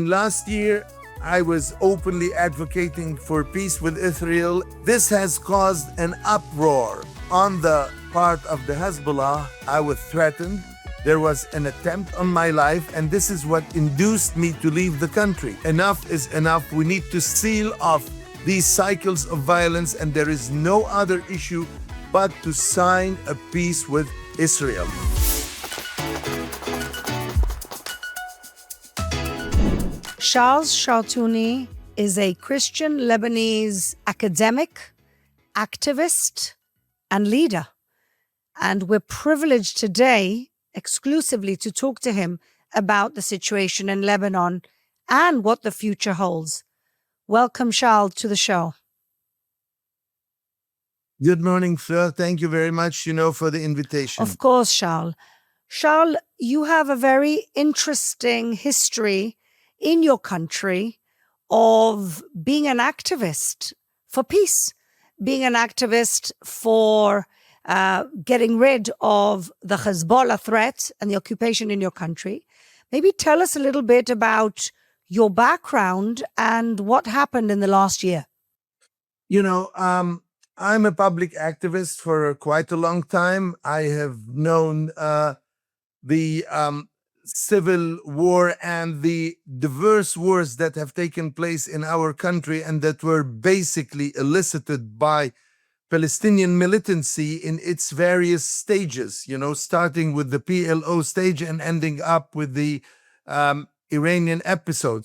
Last year, I was openly advocating for peace with Israel. This has caused an uproar on the part of the Hezbollah. I was threatened. There was an attempt on my life, and this is what induced me to leave the country. Enough is enough. We need to seal off these cycles of violence, and there is no other issue but to sign a peace with Israel. Charles Chartouni is a Christian Lebanese academic, activist, and leader. And we're privileged today exclusively to talk to him about the situation in Lebanon and what the future holds. Welcome, Charles, to the show. Good morning, Fleur. Thank you very much, for the invitation. Of course, Charles. Charles, you have a very interesting history in your country of being an activist for peace, being an activist for getting rid of the Hezbollah threat and the occupation in your country. Maybe tell us a little bit about your background and what happened in the last year. I'm a public activist for quite a long time. I have known the civil war and the diverse wars that have taken place in our country and that were basically elicited by Palestinian militancy in its various stages, starting with the PLO stage and ending up with the Iranian episode.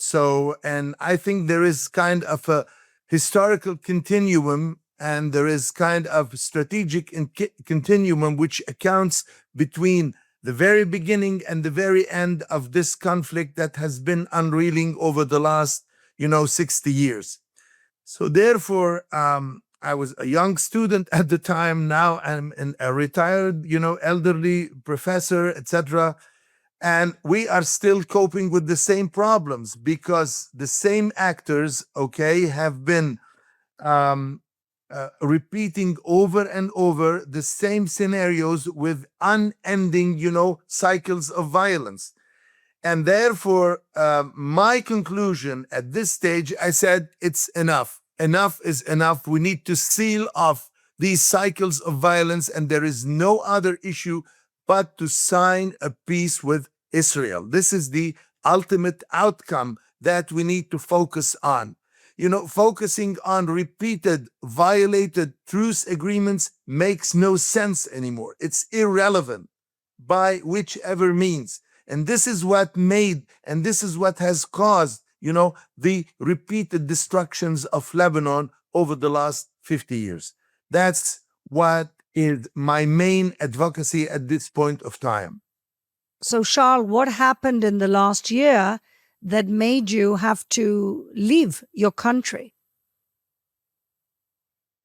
And I think there is kind of a historical continuum and there is kind of strategic continuum which accounts between the very beginning and the very end of this conflict that has been unreeling over the last, 60 years. So therefore, I was a young student at the time. Now I'm a retired, elderly professor, etc. And we are still coping with the same problems because the same actors, have been repeating over and over the same scenarios with unending, cycles of violence. And therefore, my conclusion at this stage, I said, it's enough. Enough is enough. We need to seal off these cycles of violence, and there is no other issue but to sign a peace with Israel. This is the ultimate outcome that we need to focus on. Focusing on repeated violated truce agreements makes no sense anymore. It's irrelevant by whichever means. And this is what made, and this is what has caused, the repeated destructions of Lebanon over the last 50 years. That's what is my main advocacy at this point of time. So, Charles, what happened in the last year that made you have to leave your country?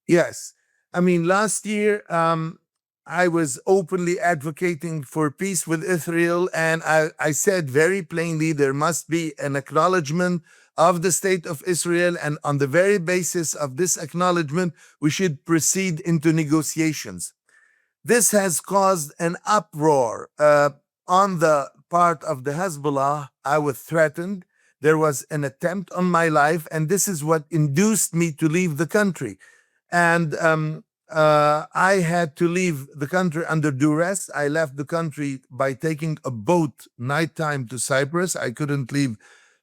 Yes. Last year, I was openly advocating for peace with Israel, and I said very plainly there must be an acknowledgement of the state of Israel, and on the very basis of this acknowledgement, we should proceed into negotiations. This has caused an uproar on the part of the Hezbollah. I was threatened. There was an attempt on my life, and this is what induced me to leave the country. And I had to leave the country under duress. I left the country by taking a boat nighttime to Cyprus. I couldn't leave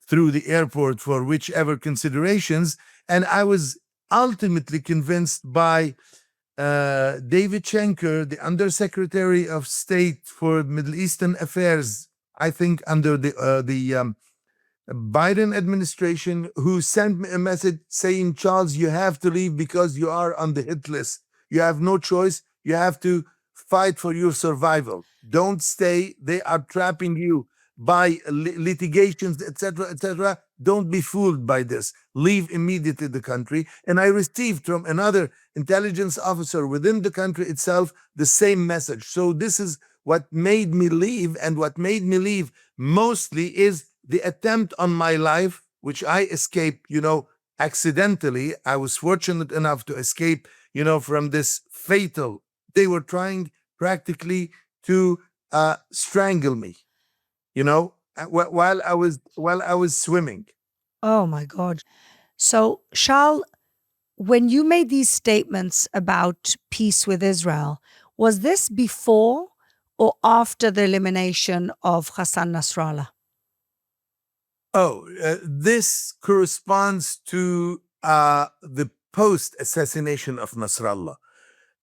through the airport for whichever considerations. And I was ultimately convinced by David Schenker, the Undersecretary of State for Middle Eastern Affairs, I think under the Biden administration, who sent me a message saying, Charles, you have to leave because you are on the hit list. You have no choice. You have to fight for your survival. Don't stay. They are trapping you by litigations, etc., etc. Don't be fooled by this. Leave immediately the country. And I received from another intelligence officer within the country itself the same message. So this is what made me leave, and what made me leave mostly is the attempt on my life, which I escaped, accidentally. I was fortunate enough to escape, from this fatal. They were trying practically to strangle me, while I was swimming. Oh my God. So, Charles, when you made these statements about peace with Israel, was this before or after the elimination of Hassan Nasrallah? Oh, this corresponds to the post assassination of Nasrallah.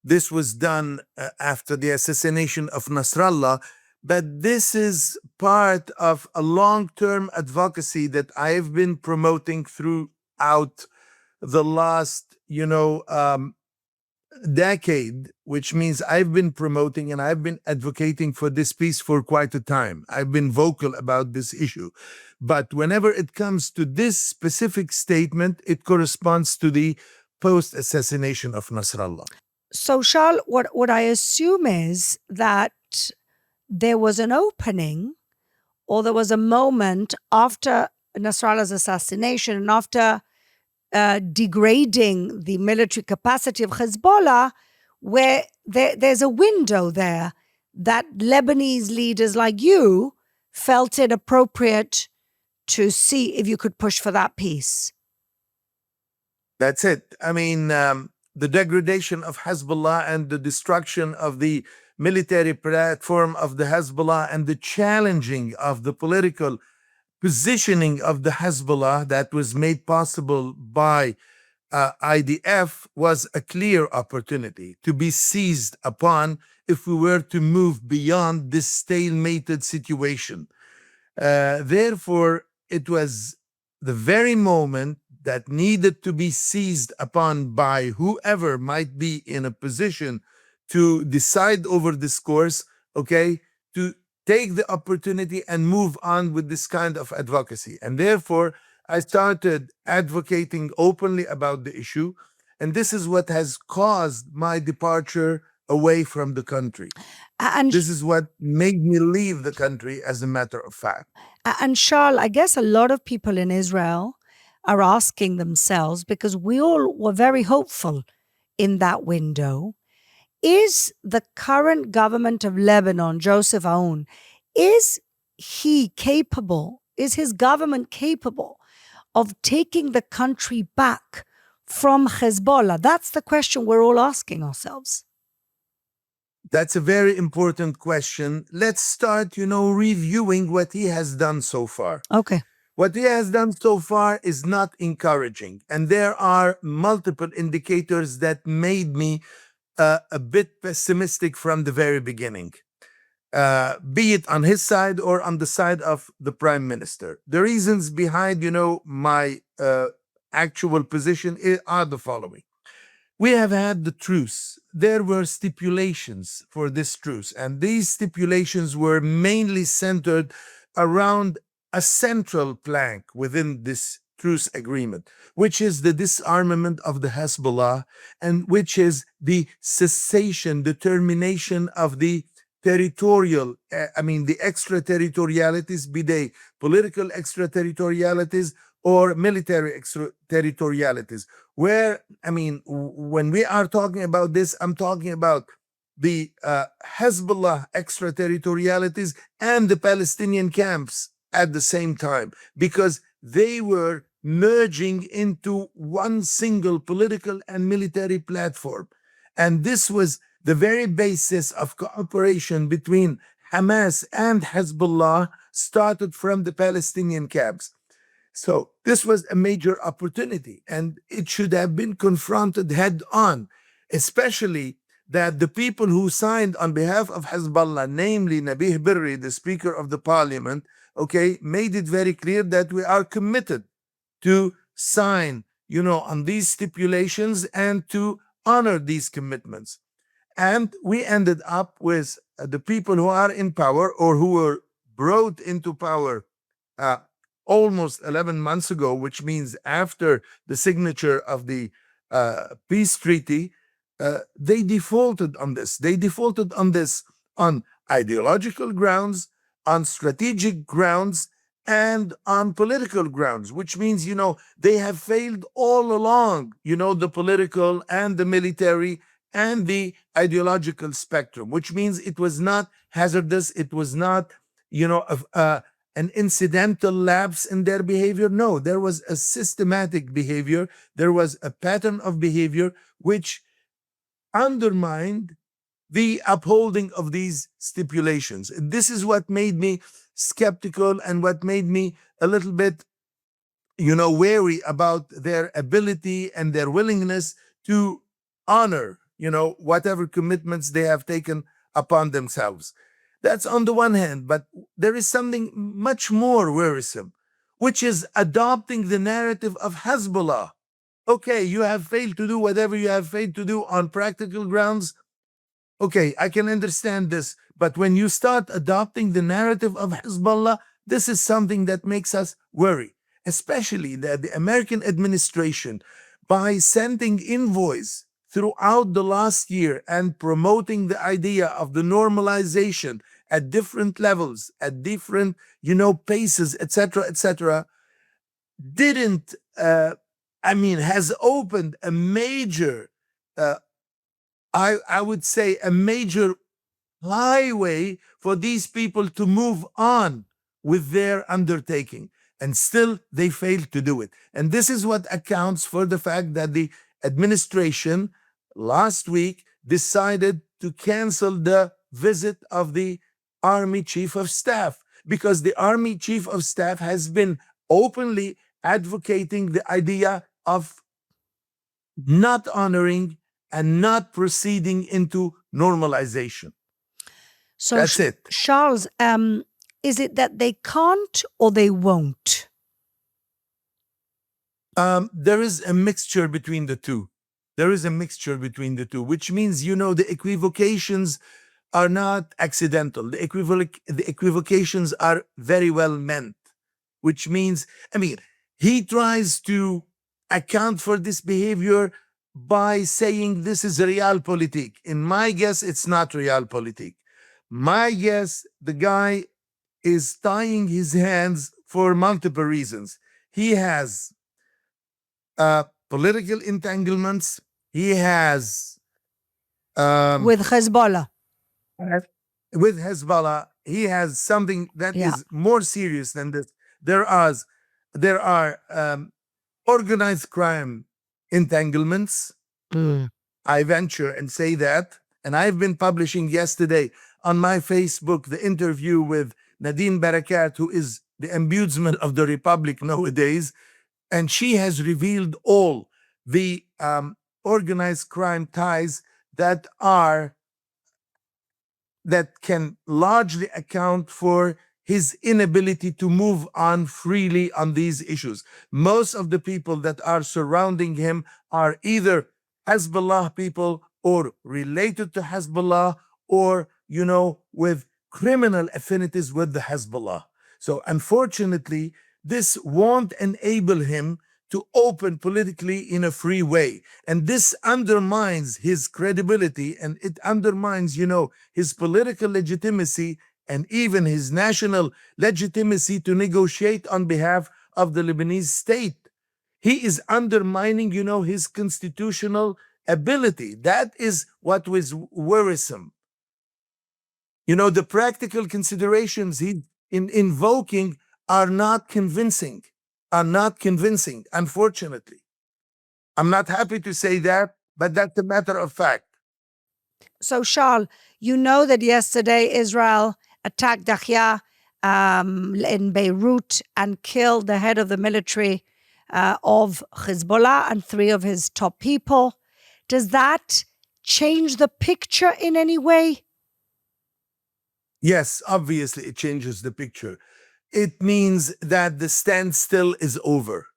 This was done after the assassination of Nasrallah, but this is part of a long term advocacy that I've been promoting throughout the last, decade, which means I've been promoting and I've been advocating for this peace for quite a time. I've been vocal about this issue. But whenever it comes to this specific statement, it corresponds to the post assassination of Nasrallah. So, Charles, what I assume is that there was an opening or there was a moment after Nasrallah's assassination and after degrading the military capacity of Hezbollah, where there's a window there that Lebanese leaders like you felt it appropriate to see if you could push for that peace. That's it. I mean, the degradation of Hezbollah and the destruction of the military platform of the Hezbollah and the challenging of the political positioning of the Hezbollah that was made possible by IDF was a clear opportunity to be seized upon if we were to move beyond this stalemated situation. Therefore, it was the very moment that needed to be seized upon by whoever might be in a position to decide over this course, okay, to take the opportunity and move on with this kind of advocacy. And therefore, I started advocating openly about the issue. And this is what has caused my departure away from the country. And This is what made me leave the country, as a matter of fact. And Charles, I guess a lot of people in Israel are asking themselves, because we all were very hopeful in that window, is the current government of Lebanon, Joseph Aoun, is his government capable of taking the country back from Hezbollah? That's the question we're all asking ourselves. That's a very important question. Let's start, reviewing what he has done so far. Okay. What he has done so far is not encouraging. And there are multiple indicators that made me a bit pessimistic from the very beginning, be it on his side or on the side of the prime minister. The reasons behind, my actual position are the following. We have had the truce. There were stipulations for this truce, and these stipulations were mainly centered around a central plank within this truce agreement, which is the disarmament of the Hezbollah, and which is the cessation, the termination of the the extraterritorialities, be they political extraterritorialities or military extraterritorialities. When we are talking about this, I'm talking about the Hezbollah extraterritorialities and the Palestinian camps at the same time, because they were merging into one single political and military platform. And this was the very basis of cooperation between Hamas and Hezbollah, started from the Palestinian camps. So this was a major opportunity, and it should have been confronted head on, especially that the people who signed on behalf of Hezbollah, namely Nabih Berri, the Speaker of the Parliament, made it very clear that we are committed to sign, on these stipulations and to honor these commitments. And we ended up with the people who are in power or who were brought into power almost 11 months ago, which means after the signature of the peace treaty. They defaulted on this. They defaulted on this on ideological grounds, on strategic grounds, and on political grounds, which means, they have failed all along, the political and the military and the ideological spectrum, which means it was not hazardous. It was not, an incidental lapse in their behavior. No, there was a systematic behavior. There was a pattern of behavior which undermined the upholding of these stipulations. This is what made me skeptical and what made me a little bit, wary about their ability and their willingness to honor, whatever commitments they have taken upon themselves. That's on the one hand, but there is something much more wearisome, which is adopting the narrative of Hezbollah. Okay, you have failed to do whatever you have failed to do on practical grounds. Okay, I can understand this. But when you start adopting the narrative of Hezbollah, this is something that makes us worry, especially that the American administration, by sending envoys throughout the last year and promoting the idea of the normalization at different levels, at different, paces, etc., didn't, has opened a major, I would say, a major highway for these people to move on with their undertaking. And still, they failed to do it. And this is what accounts for the fact that the administration last week decided to cancel the visit of the Army Chief of Staff, because the Army Chief of Staff has been openly advocating the idea of not honoring and not proceeding into normalization. So, That's it. Charles, is it that they can't or they won't? There is a mixture between the two. Which means, the equivocations are not accidental. The equivocations are very well meant, which means, he tries to account for this behavior by saying this is realpolitik. In my guess, it's not realpolitik. My guess, the guy is tying his hands for multiple reasons. He has political entanglements. He has With Hezbollah. with Hezbollah. He has something that Yeah. is more serious than this. There are organized crime entanglements. I venture and say that. And I've been publishing yesterday on my Facebook the interview with Nadine Barakat, who is the ombudsman of the Republic nowadays. And she has revealed all the organized crime ties that can largely account for his inability to move on freely on these issues. Most of the people that are surrounding him are either Hezbollah people or related to Hezbollah or, with criminal affinities with the Hezbollah. So unfortunately, this won't enable him to open politically in a free way. And this undermines his credibility, and it undermines, his political legitimacy and even his national legitimacy to negotiate on behalf of the Lebanese state. He is undermining, his constitutional ability. That is what was worrisome. The practical considerations he's invoking are not convincing, unfortunately. I'm not happy to say that, but that's a matter of fact. So, Charles, you know that yesterday Israel attacked Dahya in Beirut and killed the head of the military of Hezbollah and 3 of his top people. Does that change the picture in any way? Yes, obviously it changes the picture. It means that the standstill is over.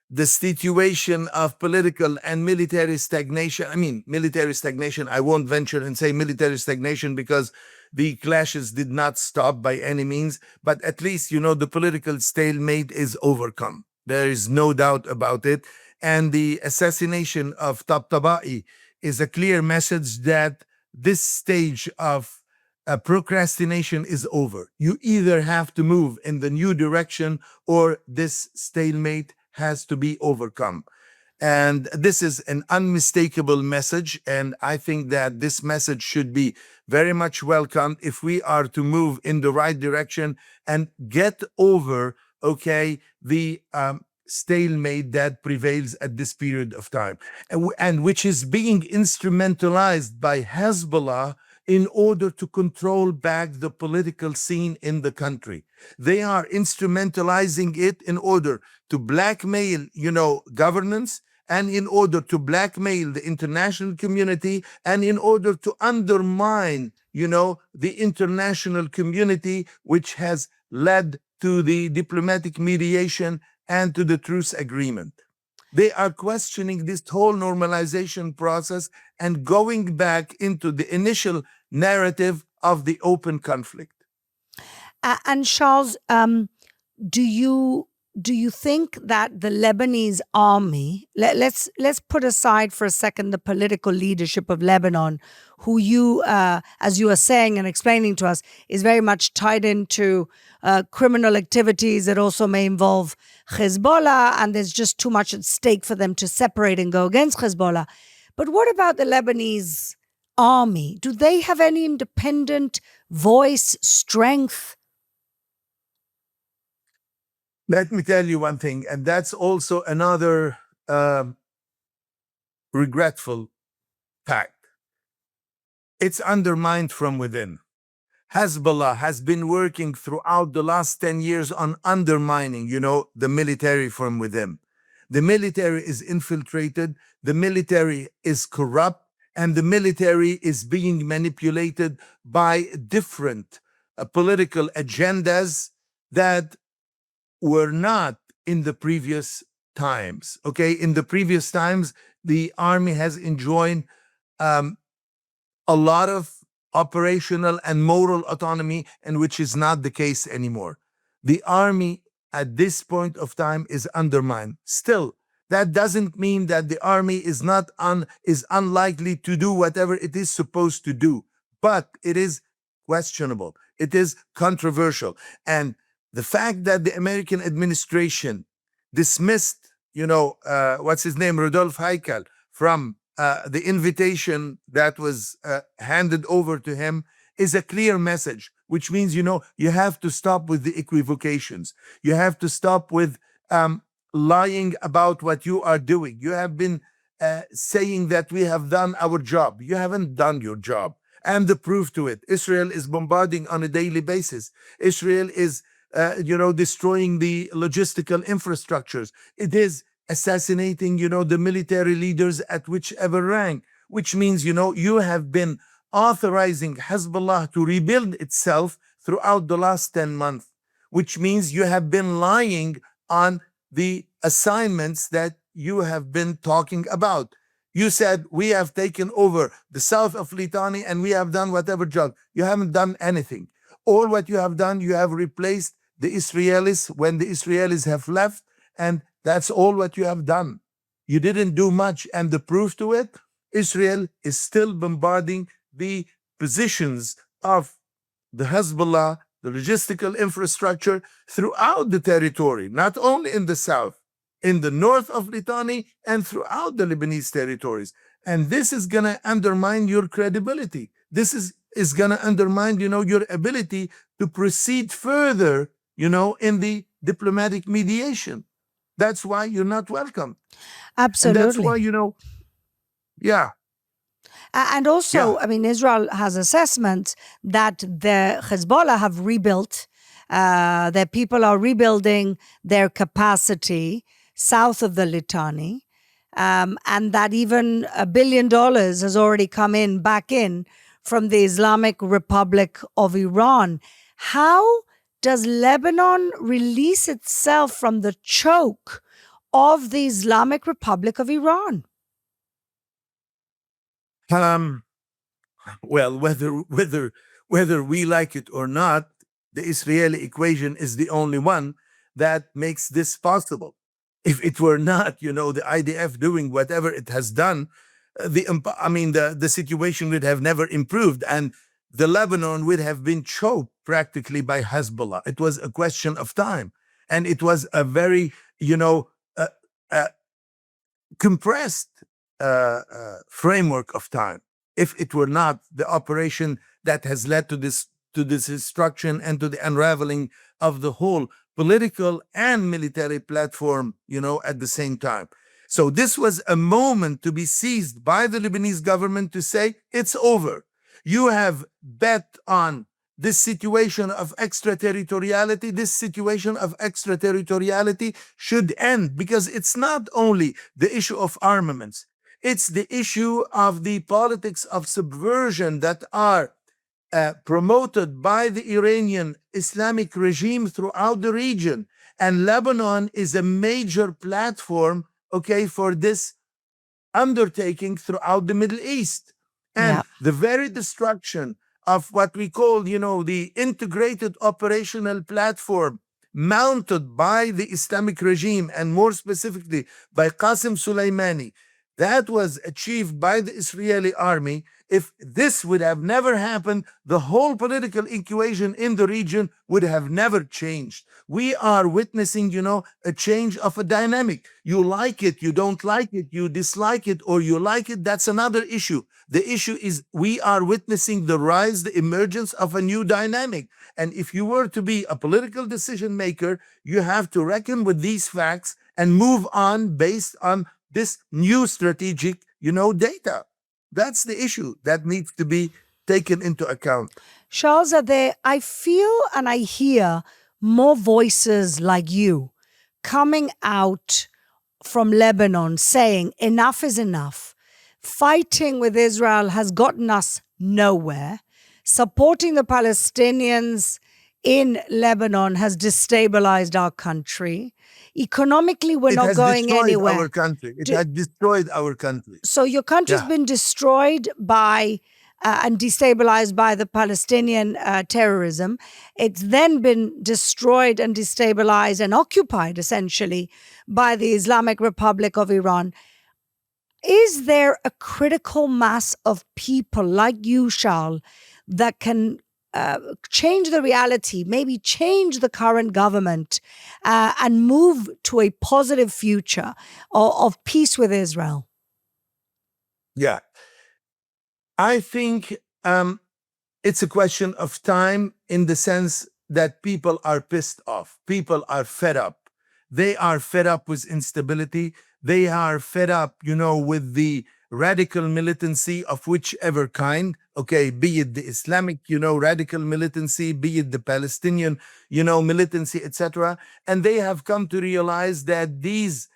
The situation of political and military stagnation, I won't venture and say military stagnation because the clashes did not stop by any means, but at least, the political stalemate is overcome. There is no doubt about it. And the assassination of Tabtabai is a clear message that this stage of procrastination is over. You either have to move in the new direction or this stalemate has to be overcome. And this is an unmistakable message. And I think that this message should be very much welcomed if we are to move in the right direction and get over, okay, the stalemate that prevails at this period of time, and which is being instrumentalized by Hezbollah in order to control back the political scene in the country. They are instrumentalizing it in order to blackmail, governance, and in order to blackmail the international community, and in order to undermine, the international community, which has led to the diplomatic mediation and to the truce agreement. They are questioning this whole normalization process and going back into the initial narrative of the open conflict. And Charles, do you think that the Lebanese army, let's put aside for a second the political leadership of Lebanon, who you, as you are saying and explaining to us, is very much tied into criminal activities that also may involve Hezbollah, and there's just too much at stake for them to separate and go against Hezbollah. But what about the Lebanese army? Do they have any independent voice, strength? Let me tell you one thing, and that's also another regretful fact. It's undermined from within. Hezbollah has been working throughout the last 10 years on undermining, the military from within. The military is infiltrated, the military is corrupt, and the military is being manipulated by different political agendas that were not in the previous times. Okay, in the previous times, the army has enjoyed a lot of operational and moral autonomy, and which is not the case anymore. The army at this point of time is undermined. Still, that doesn't mean that the army is unlikely to do whatever it is supposed to do, but it is questionable. It is controversial. And the fact that the American administration dismissed, what's his name, Rudolf Heikel, from the invitation that was handed over to him is a clear message, which means, you have to stop with the equivocations. You have to stop with lying about what you are doing. You have been saying that we have done our job. You haven't done your job. And the proof to it, Israel is bombarding on a daily basis. Israel is destroying the logistical infrastructures. It is assassinating, the military leaders at whichever rank, which means, you have been authorizing Hezbollah to rebuild itself throughout the last 10 months, which means you have been lying on the assignments that you have been talking about. You said, we have taken over the south of Litani and we have done whatever job. You haven't done anything. All what you have done, you have replaced the Israelis when the Israelis have left, and that's all what you have done. You didn't do much, and the proof to it, Israel is still bombarding the positions of the Hezbollah, the logistical infrastructure throughout the territory, not only in the south, in the north of Litani, and throughout the Lebanese territories. And this is going to undermine your credibility. This is going to undermine, your ability to proceed further, in the diplomatic mediation. That's why you're not welcome. Absolutely. And that's why, yeah. And also, Yeah. Israel has assessment that the Hezbollah have rebuilt, their people are rebuilding their capacity south of the Litani, and that even $1 billion has already come back in from the Islamic Republic of Iran. How does Lebanon release itself from the choke of the Islamic Republic of Iran? Well, whether we like it or not, the Israeli equation is the only one that makes this possible. If it were not, the IDF doing whatever it has done, the situation would have never improved, and the Lebanon would have been choked practically by Hezbollah. It was a question of time, and it was a very, compressed framework of time. If it were not the operation that has led to this destruction and to the unraveling of the whole political and military platform, at the same time. So this was a moment to be seized by the Lebanese government to say, it's over. You have bet on this situation of extraterritoriality. This situation of extraterritoriality should end, because it's not only the issue of armaments, it's the issue of the politics of subversion that are promoted by the Iranian Islamic regime throughout the region. And Lebanon is a major platform, okay, for this undertaking throughout the Middle East. And Yeah. the very destruction of what we call, the integrated operational platform mounted by the Islamic regime, and more specifically by Qasem Soleimani, that was achieved by the Israeli army. If this would have never happened, the whole political equation in the region would have never changed. We are witnessing, a change of a dynamic. You like it, you don't like it, you dislike it, or you like it, that's another issue. The issue is we are witnessing the rise, the emergence of a new dynamic. And if you were to be a political decision maker, you have to reckon with these facts and move on based on this new strategic, data. That's the issue that needs to be taken into account. Charles, I feel and I hear more voices like you coming out from Lebanon saying enough is enough. Fighting with Israel has gotten us nowhere. Supporting the Palestinians in Lebanon has destabilized our country. Economically, we're It not has going destroyed anywhere. our country. It Do- has destroyed our country. So your country's Yeah. been destroyed by and destabilized by the Palestinian terrorism. It's then been destroyed and destabilized and occupied essentially by the Islamic Republic of Iran. Is there a critical mass of people like you, Charles, that can change the reality, maybe change the current government and move to a positive future of peace with Israel? Yeah. I think it's a question of time, in the sense that people are pissed off. People are fed up. They are fed up with instability. They are fed up, with the radical militancy of whichever kind, okay, be it the Islamic, radical militancy, be it the Palestinian, militancy, etc. And they have come to realize that these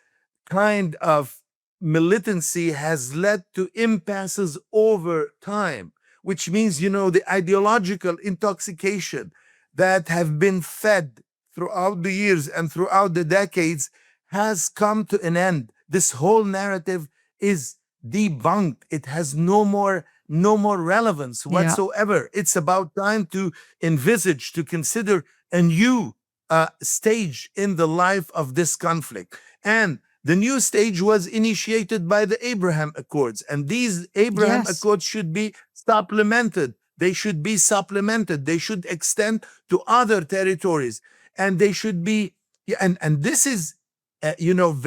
kind of militancy has led to impasses over time, which means, the ideological intoxication that have been fed throughout the years and throughout the decades has come to an end. This whole narrative is debunked. It has no more relevance whatsoever. It's about time to envisage, to consider a new stage in the life of this conflict. And the new stage was initiated by the Abraham Accords, and these Abraham Yes. Accords should be supplemented. They should be supplemented. They should extend to other territories, and they should be. Yeah, and this is,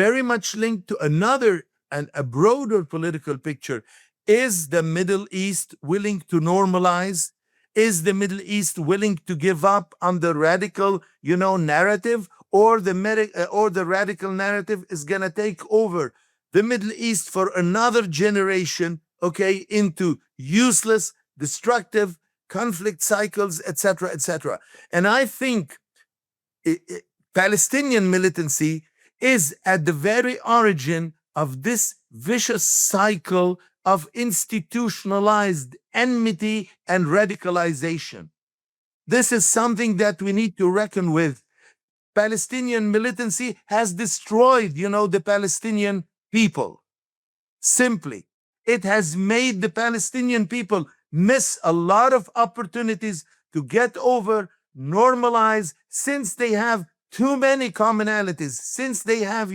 very much linked to another and a broader political picture. Is the Middle East willing to normalize? Is the Middle East willing to give up on the radical, narrative, or the radical narrative is going to take over the Middle East for another generation, okay, into useless, destructive conflict cycles, etc., etc. And I think Palestinian militancy is at the very origin of this vicious cycle of institutionalized enmity and radicalization. This is something that we need to reckon with. Palestinian militancy has destroyed, the Palestinian people. Simply, it has made the Palestinian people miss a lot of opportunities to get over, normalize, since they have too many commonalities, since they have,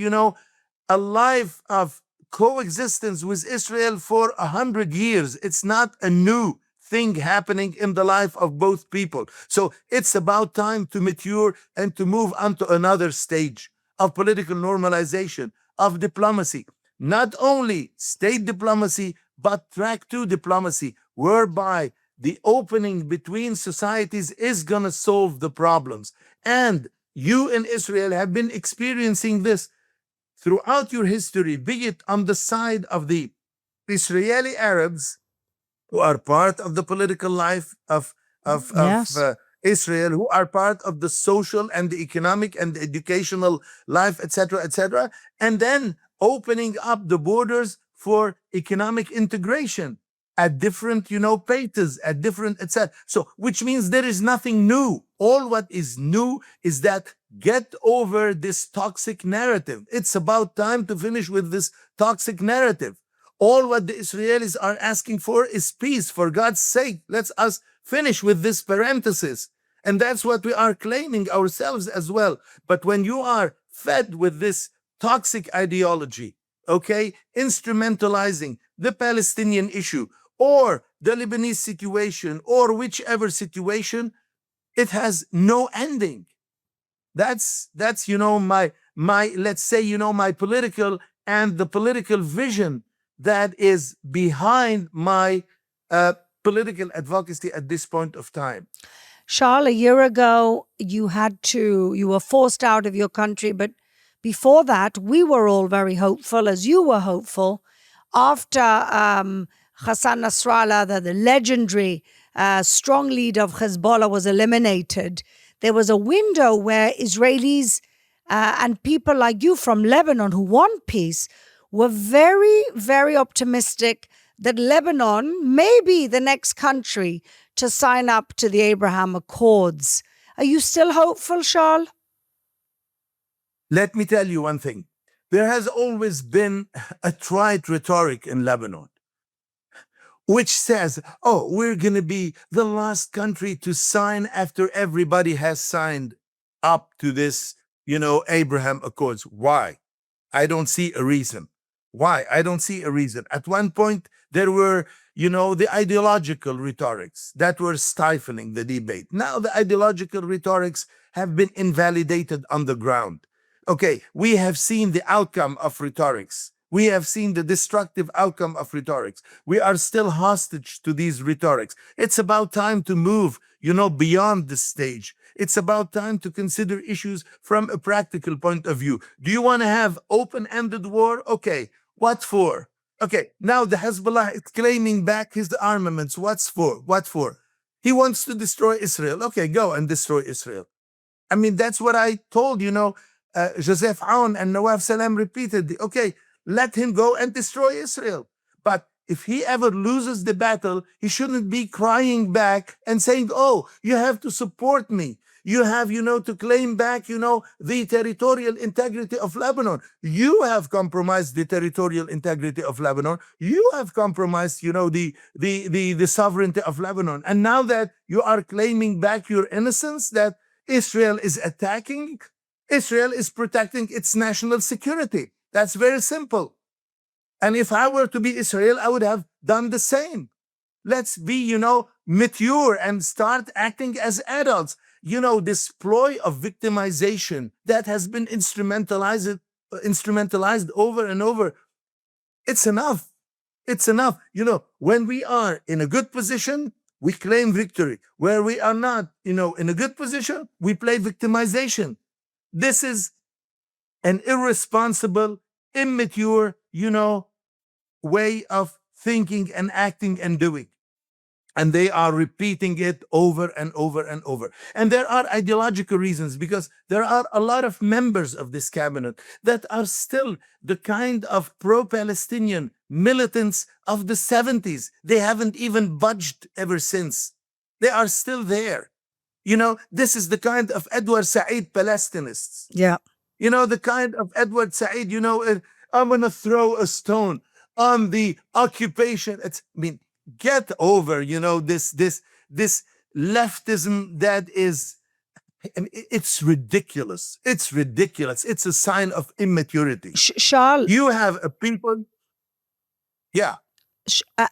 a life of coexistence with Israel for 100 years. It's not a new thing happening in the life of both people. So it's about time to mature and to move on to another stage of political normalization, of diplomacy. not only state diplomacy, but track two diplomacy, whereby the opening between societies is going to solve the problems. And you in Israel have been experiencing this throughout your history, be it on the side of the Israeli Arabs who are part of the political life of Yes. Israel, who are part of the social and the economic and the educational life, etc., and then opening up the borders for economic integration at different, paces, at different, etc. So, which means there is nothing new. All what is new is that get over this toxic narrative. It's about time to finish with this toxic narrative. All what the Israelis are asking for is peace. For God's sake, let's us finish with this parenthesis. And that's what we are claiming ourselves as well. But when you are fed with this toxic ideology, okay, instrumentalizing the Palestinian issue or the Lebanese situation or whichever situation, it has no ending. That's my let's say my political and the political vision that is behind my political advocacy at this point of time. Charles, a year ago, you were forced out of your country, but before that, we were all very hopeful, as you were hopeful, after Hassan Nasrallah, the legendary strong leader of Hezbollah, was eliminated. There was a window where Israelis and people like you from Lebanon who want peace were very, very optimistic that Lebanon may be the next country to sign up to the Abraham Accords. Are you still hopeful, Charles? Let me tell you one thing. There has always been a trite rhetoric in Lebanon, which says, oh, we're going to be the last country to sign after everybody has signed up to this, Abraham Accords. Why? I don't see a reason. Why? I don't see a reason. At one point, there were, the ideological rhetorics that were stifling the debate. Now the ideological rhetorics have been invalidated on the ground. Okay, we have seen the outcome of rhetorics. We have seen the destructive outcome of rhetorics. We are still hostage to these rhetorics. It's about time to move, beyond the stage. It's about time to consider issues from a practical point of view. Do you want to have open-ended war? Okay, what for? Okay, now the Hezbollah is claiming back his armaments. What for? He wants to destroy Israel. Okay, go and destroy Israel. I mean, that's what I told, Joseph Aoun and Nawaf Salam repeatedly. Okay, let him go and destroy Israel. But if he ever loses the battle, he shouldn't be crying back and saying, oh, you have to support me. You have, to claim back, the territorial integrity of Lebanon. You have compromised the territorial integrity of Lebanon. You have compromised, the sovereignty of Lebanon. And now that you are claiming back your innocence, that Israel is attacking, Israel is protecting its national security. That's very simple. And if I were to be Israel, I would have done the same. Let's be, mature and start acting as adults. This ploy of victimization that has been instrumentalized over and over. It's enough. It's enough. When we are in a good position, we claim victory. Where we are not, in a good position, we play victimization. This is an irresponsible, immature, way of thinking and acting and doing. And they are repeating it over and over and over. And there are ideological reasons, because there are a lot of members of this cabinet that are still the kind of pro-Palestinian militants of the 70s. They haven't even budged ever since. They are still there. This is the kind of Edward Said Palestinists. Yeah. The kind of Edward Said, I'm going to throw a stone on the occupation. Get over, this leftism that is, it's ridiculous. It's ridiculous. It's a sign of immaturity. Charles, You have a people, yeah.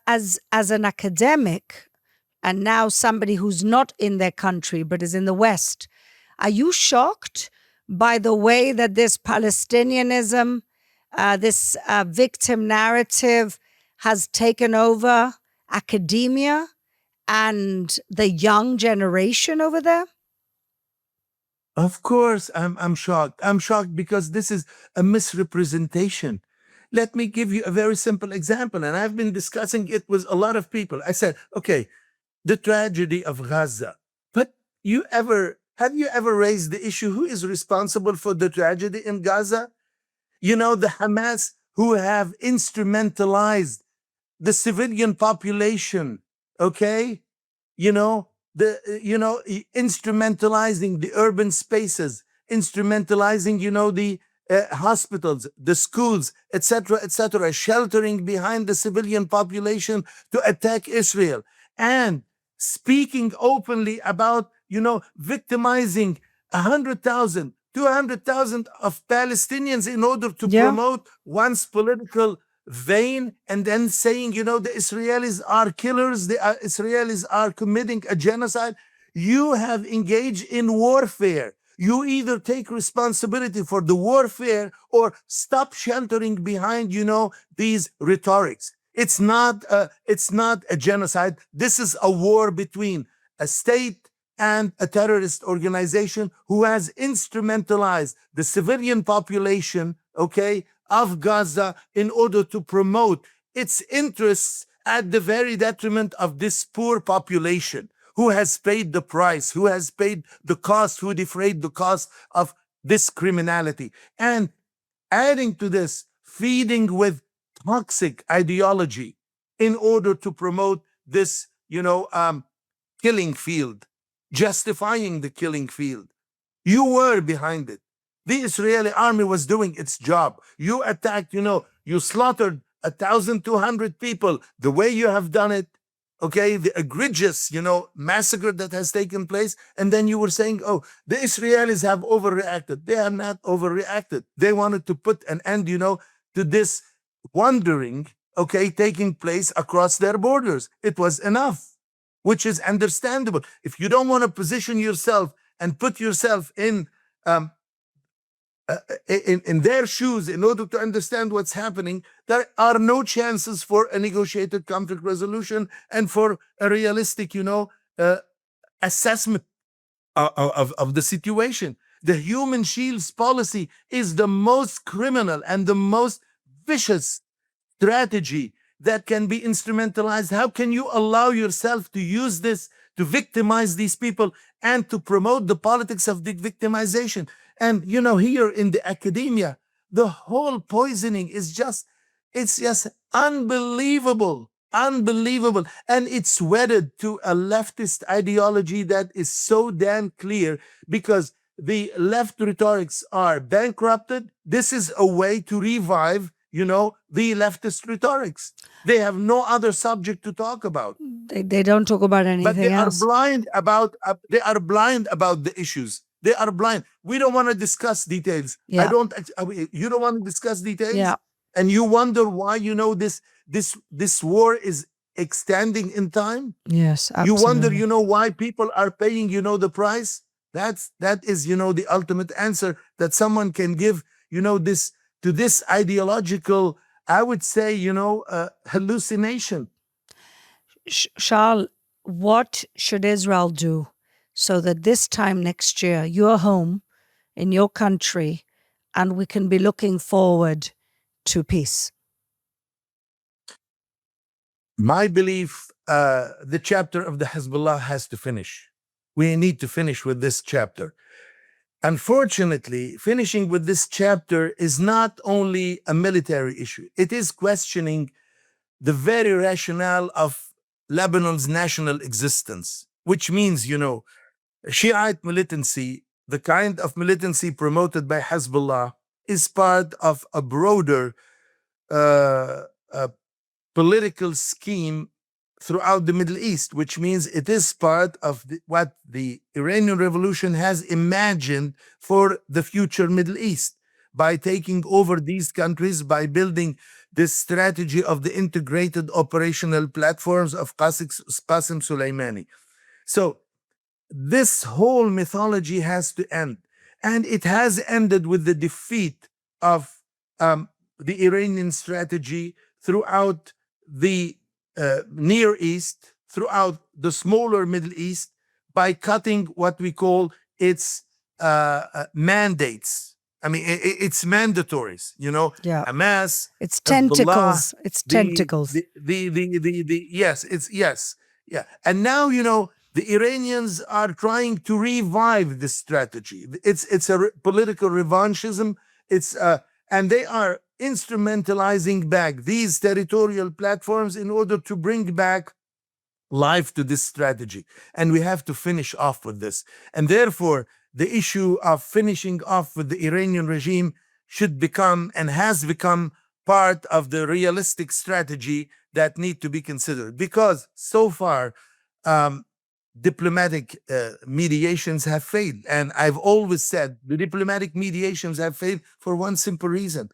as an academic, and now somebody who's not in their country but is in the West, are you shocked by the way that this Palestinianism this victim narrative has taken over academia and the young generation over there? Of course, I'm shocked. I'm shocked because this is a misrepresentation. Let me give you a very simple example, and I've been discussing it with a lot of people. I said, okay, the tragedy of Gaza. But have you ever raised the issue who is responsible for the tragedy in Gaza? You know, the Hamas who have instrumentalized the civilian population, okay? You know, instrumentalizing the urban spaces, instrumentalizing, the hospitals, the schools, etc., sheltering behind the civilian population to attack Israel, and speaking openly about, victimizing 100,000, 200,000 of Palestinians in order to Yeah. promote one's political vein, and then saying, the Israelis are killers, the Israelis are committing a genocide. You have engaged in warfare. You either take responsibility for the warfare or stop sheltering behind, these rhetorics. It's not a genocide. This is a war between a state and a terrorist organization who has instrumentalized the civilian population, okay, of Gaza in order to promote its interests at the very detriment of this poor population who has paid the price, who has paid the cost, who defrayed the cost of this criminality. And adding to this, feeding with toxic ideology in order to promote this, killing field, justifying the killing field. You were behind it. The Israeli army was doing its job. You attacked, you slaughtered 1,200 people the way you have done it. Okay, the egregious, massacre that has taken place. And then you were saying, oh, the Israelis have overreacted. They are not overreacted. They wanted to put an end, to this wandering, okay, taking place across their borders. It was enough, which is understandable. If you don't want to position yourself and put yourself um, in their shoes in order to understand what's happening, there are no chances for a negotiated conflict resolution and for a realistic, assessment of the situation. The human shields policy is the most criminal and the most vicious strategy that can be instrumentalized. How can you allow yourself to use this to victimize these people and to promote the politics of the victimization? And here in the academia, the whole poisoning is it's just unbelievable, unbelievable. And it's wedded to a leftist ideology that is so damn clear because the left rhetorics are bankrupted. This is a way to revive, the leftist rhetorics. They have no other subject to talk about. They don't talk about anything But they are else. blind about the issues. They are blind. We don't want to discuss details. Yeah. You don't want to discuss details. Yeah. And you wonder why this war is extending in time. Yes, You wonder, absolutely. why people are paying, the price. That is, the ultimate answer that someone can give, this to this ideological, I would say, hallucination. Charles, what should Israel do so that this time next year you're home in your country and we can be looking forward to peace? My belief, the chapter of the Hezbollah has to finish. We need to finish with this chapter. Unfortunately, finishing with this chapter is not only a military issue, it is questioning the very rationale of Lebanon's national existence, which means, Shiite militancy, the kind of militancy promoted by Hezbollah, is part of a broader uh, uh, political scheme throughout the Middle East, which means it is part of what the Iranian Revolution has imagined for the future Middle East by taking over these countries, by building this strategy of the integrated operational platforms of Qasim Soleimani. So this whole mythology has to end. And it has ended with the defeat of the Iranian strategy throughout the Near East, throughout the smaller Middle East, by cutting what we call its mandates. I mean, it's mandatories. Yeah. Hamas, It's Hezbollah, tentacles. It's the tentacles. yes, yeah. And now the Iranians are trying to revive this strategy. It's a political revanchism. It's and they are instrumentalizing back these territorial platforms in order to bring back life to this strategy. And we have to finish off with this. And therefore, the issue of finishing off with the Iranian regime should become and has become part of the realistic strategy that need to be considered. Because so far, diplomatic mediations have failed. And I've always said the diplomatic mediations have failed for one simple reason.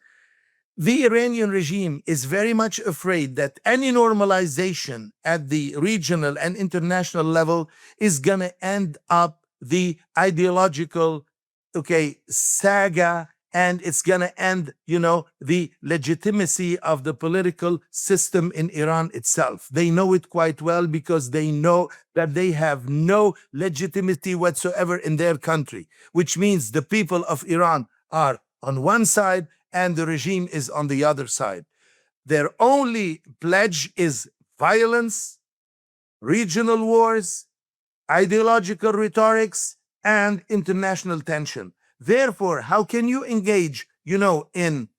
The Iranian regime is very much afraid that any normalization at the regional and international level is going to end up the ideological, saga, and it's going to end, the legitimacy of the political system in Iran itself. They know it quite well because they know that they have no legitimacy whatsoever in their country, which means the people of Iran are on one side and the regime is on the other side. Their only pledge is violence, regional wars, ideological rhetorics, and international tension. Therefore, how can you engage, in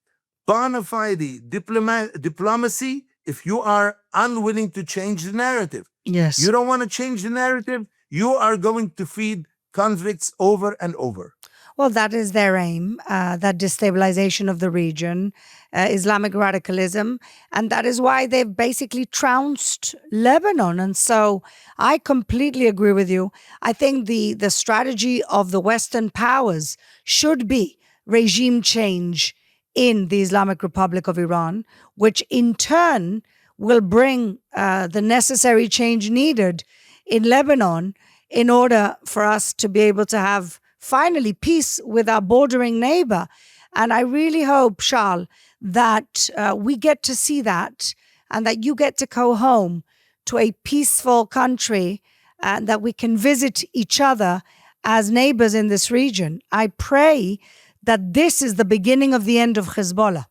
bona fide diplomacy if you are unwilling to change the narrative? Yes. You don't want to change the narrative, you are going to feed conflicts over and over. Well, that is their aim, that destabilization of the region, Islamic radicalism. And that is why they've basically trounced Lebanon. And so I completely agree with you. I think the strategy of the Western powers should be regime change in the Islamic Republic of Iran, which in turn will bring the necessary change needed in Lebanon in order for us to be able to have finally peace with our bordering neighbor. And I really hope, Charles, that we get to see that and that you get to go home to a peaceful country and that we can visit each other as neighbors in this region. I pray that this is the beginning of the end of Hezbollah.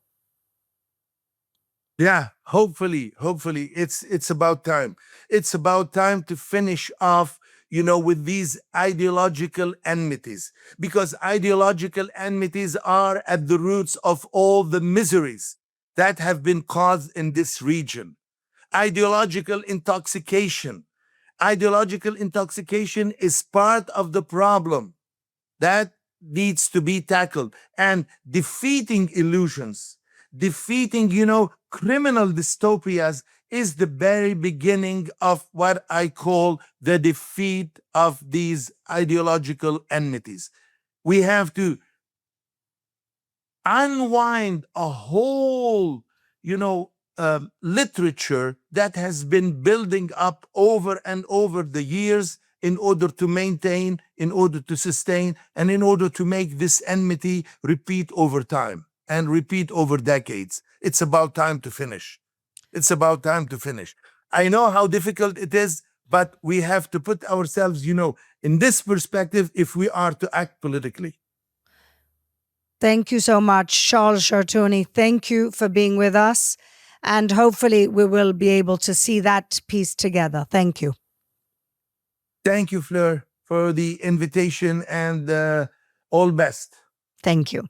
Yeah, hopefully it's about time. It's about time to finish off with these ideological enmities, because ideological enmities are at the roots of all the miseries that have been caused in this region. Ideological intoxication. Ideological intoxication is part of the problem that needs to be tackled. And defeating illusions, defeating, criminal dystopias is the very beginning of what I call the defeat of these ideological enmities. We have to unwind a whole, literature that has been building up over and over the years in order to maintain, in order to sustain, and in order to make this enmity repeat over time and repeat over decades. It's about time to finish. It's about time to finish. I know how difficult it is, but we have to put ourselves, in this perspective if we are to act politically. Thank you so much, Charles Chartouni. Thank you for being with us. And hopefully we will be able to see that piece together. Thank you. Thank you, Fleur, for the invitation, and all best. Thank you.